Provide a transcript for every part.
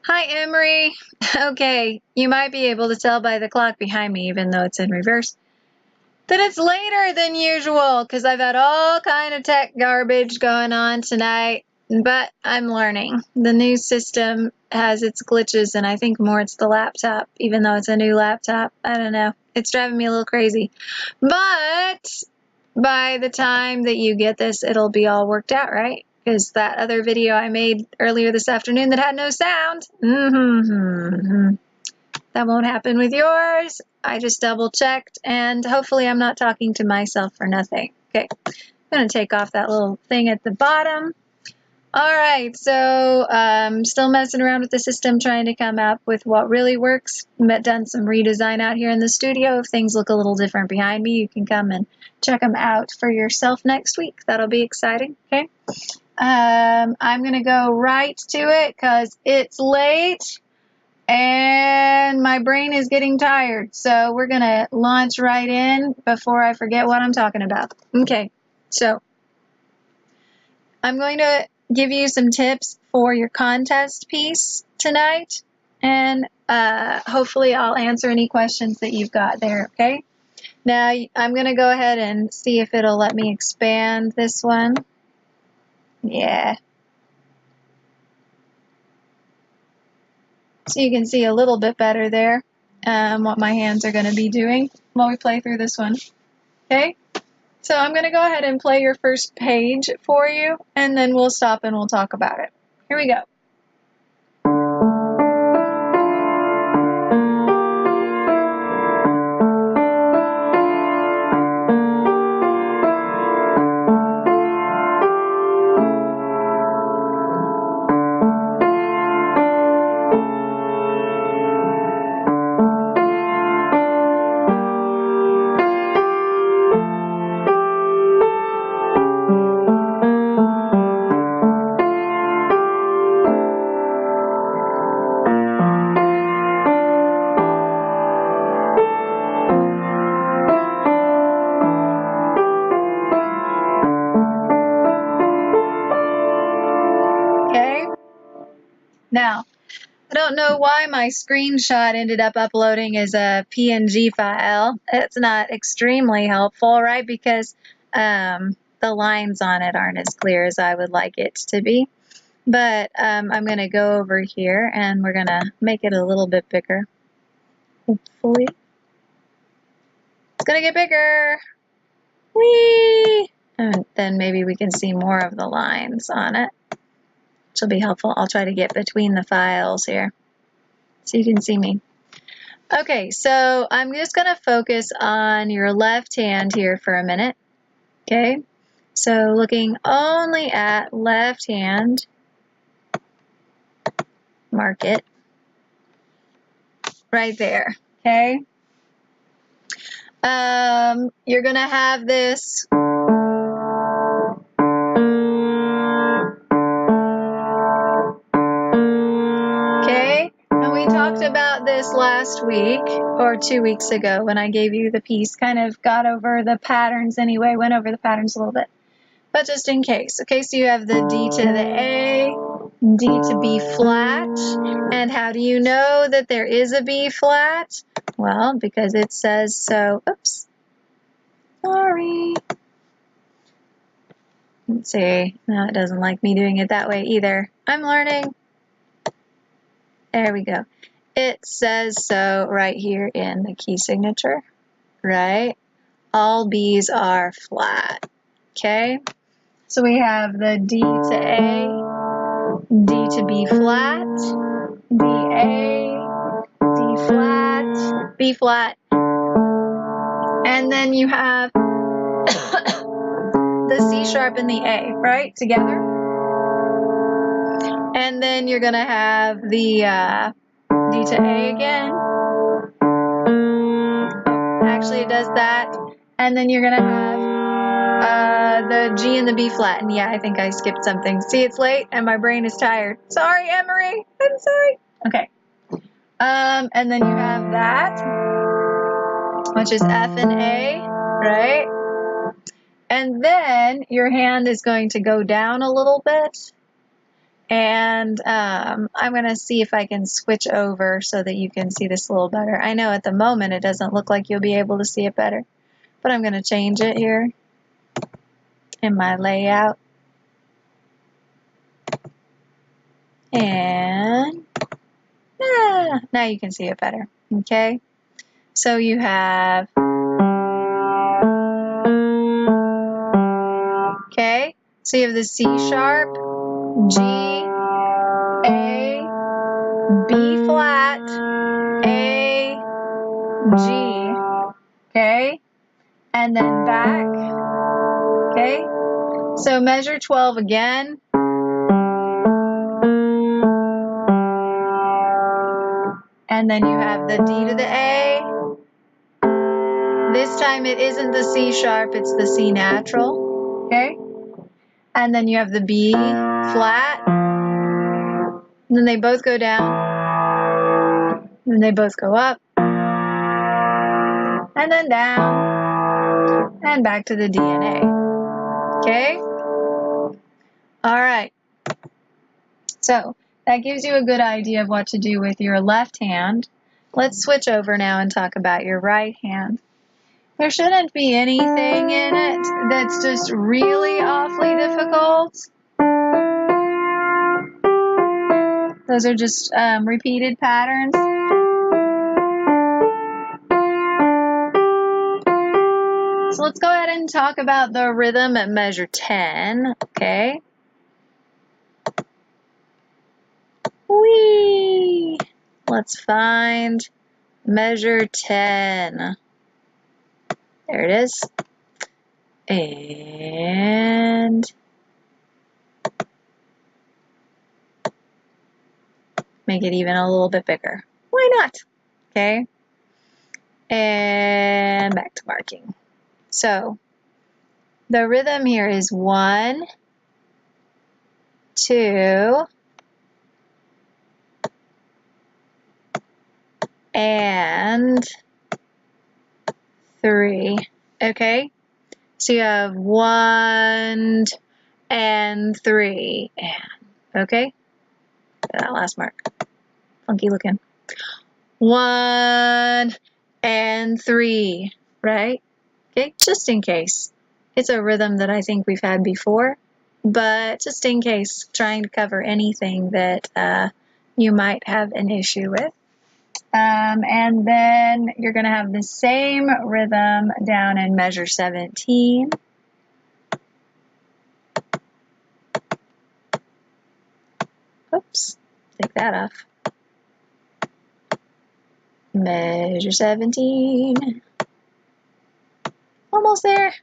Hi, Emrie. Okay, you might be able to tell by the clock behind me, even though it's in reverse, that it's later than usual because I've had all kind of tech garbage going on tonight, but I'm learning. The new system has its glitches, and I think more it's the laptop, even though it's a new laptop. I don't know. It's driving me a little crazy. But by the time that you get this, it'll be all worked out, right? Because that other video I made earlier this afternoon that had no sound, that won't happen with yours. I just double checked, and hopefully I'm not talking to myself for nothing. Okay, I'm going to take off that little thing at the bottom. All right, so still messing around with the system, trying to come up with what really works. But done some redesign out here in the studio. If things look a little different behind me, you can come and check them out for yourself next week. That'll be exciting, okay? I'm going to go right to it because it's late and my brain is getting tired. So we're going to launch right in before I forget what I'm talking about. Okay, so I'm going to give you some tips for your contest piece tonight, and hopefully I'll answer any questions that you've got there, okay? Now, I'm going to go ahead and see if it'll let me expand this one. Yeah. So you can see a little bit better there what my hands are going to be doing while we play through this one, okay? So I'm going to go ahead and play your first page for you, and then we'll stop and we'll talk about it. Here we go. Now, I don't know why my screenshot ended up uploading as a PNG file. It's not extremely helpful, right? Because the lines on it aren't as clear as I would like it to be. But I'm going to go over here and we're going to make it a little bit bigger. Hopefully. It's going to get bigger. Whee! And then maybe we can see more of the lines on it, which will be helpful. I'll try to get between the files here so you can see me. Okay, so I'm just going to focus on your left hand here for a minute. Okay, so looking only at left hand, mark it right there. Okay, you're going to have this about this last week or 2 weeks ago when I gave you the piece, kind of got over the patterns anyway, went over the patterns a little bit, but just in case. Okay, so you have the D to the A, D to B flat, and how do you know that there is a B flat? Well, because it says so. Oops, sorry. Let's see, no, it doesn't like me doing it that way either. I'm learning. There we go. It says so right here in the key signature, right? All B's are flat, okay? So we have the D to A, D to B flat, D A, D flat, B flat, and then you have the C sharp and the A, right, together? And then you're going to have the D to A again. Actually, it does that. And then you're going to have the G and the B flat. And yeah, I think I skipped something. See, it's late and my brain is tired. Sorry, Emrie. I'm sorry. Okay. And then you have that, which is F and A, right? And then your hand is going to go down a little bit. And And I'm going to see if I can switch over so that you can see this a little better. I know at the moment it doesn't look like you'll be able to see it better, but I'm going to change it here in my layout. And now you can see it better. Okay, so you have, okay, so you have the C sharp, G, A, B flat, A, G, okay, and then back, okay, so measure 12 again, and then you have the D to the A. This time it isn't the C sharp, it's the C natural, okay, and then you have the B flat, and then they both go down, and they both go up, and then down, and back to the D and A, okay? All right, so that gives you a good idea of what to do with your left hand. Let's switch over now and talk about your right hand. There shouldn't be anything in it that's just really awfully difficult. Those are just repeated patterns. So let's go ahead and talk about the rhythm at measure 10, okay? Whee! Let's find measure 10. There it is. And make it even a little bit bigger. Why not? Okay. And back to marking. So the rhythm here is 1, 2, and 3. Okay. So you have 1 and 3. And okay. That last mark. Funky looking. 1 and 3, right? Okay, just in case. It's a rhythm that I think we've had before, but just in case, trying to cover anything that you might have an issue with. And then you're going to have the same rhythm down in measure 17. Oops, take that off. Measure 17. Almost there.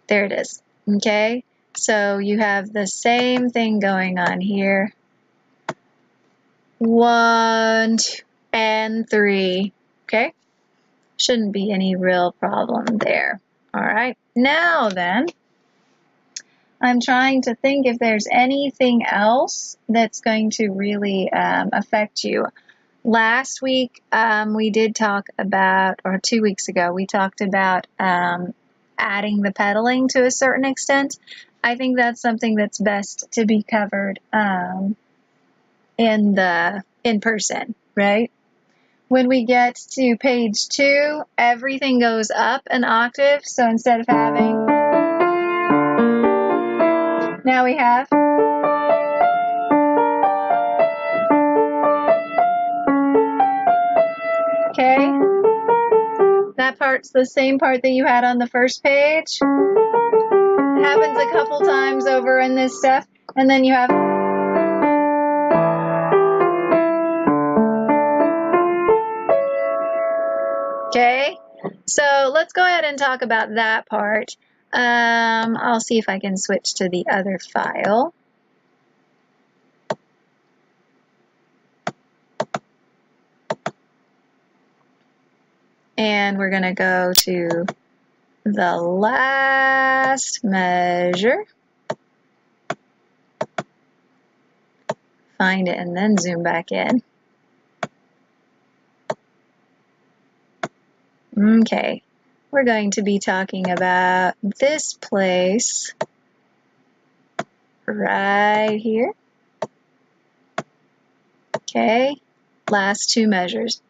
There it is. Okay, so you have the same thing going on here. 1, 2, and 3. Okay, shouldn't be any real problem there. All right, now then, I'm trying to think if there's anything else that's going to really affect you. Last week, we did talk about, or 2 weeks ago, we talked about adding the pedaling to a certain extent. I think that's something that's best to be covered in person, right? When we get to page 2, everything goes up an octave. So instead of having, now we have. Okay, that part's the same part that you had on the first page. It happens a couple times over in this stuff, and then you have. Okay, so let's go ahead and talk about that part. I'll see if I can switch to the other file. And we're going to go to the last measure. Find it and then zoom back in. Okay, we're going to be talking about this place right here. Okay, last two measures.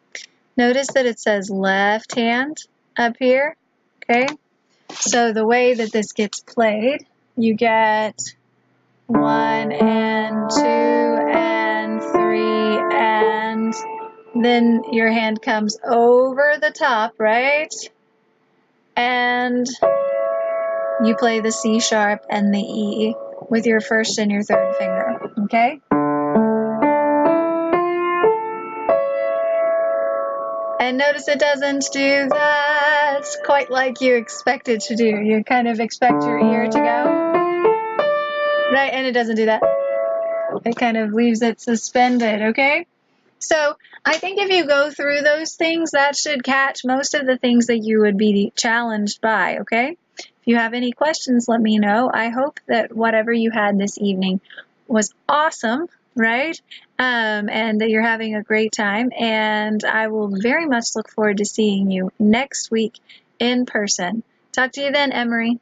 Notice that it says left hand up here, okay? So the way that this gets played, you get 1 and 2 and 3, and then your hand comes over the top, right? And you play the C sharp and the E with your first and your third finger, okay? And notice it doesn't do that quite like you expect it to do. You kind of expect your ear to go, right? And it doesn't do that. It kind of leaves it suspended, okay? So I think if you go through those things, that should catch most of the things that you would be challenged by, okay? If you have any questions, let me know. I hope that whatever you had this evening was awesome, right? And that you're having a great time. And I will very much look forward to seeing you next week in person. Talk to you then, Emery.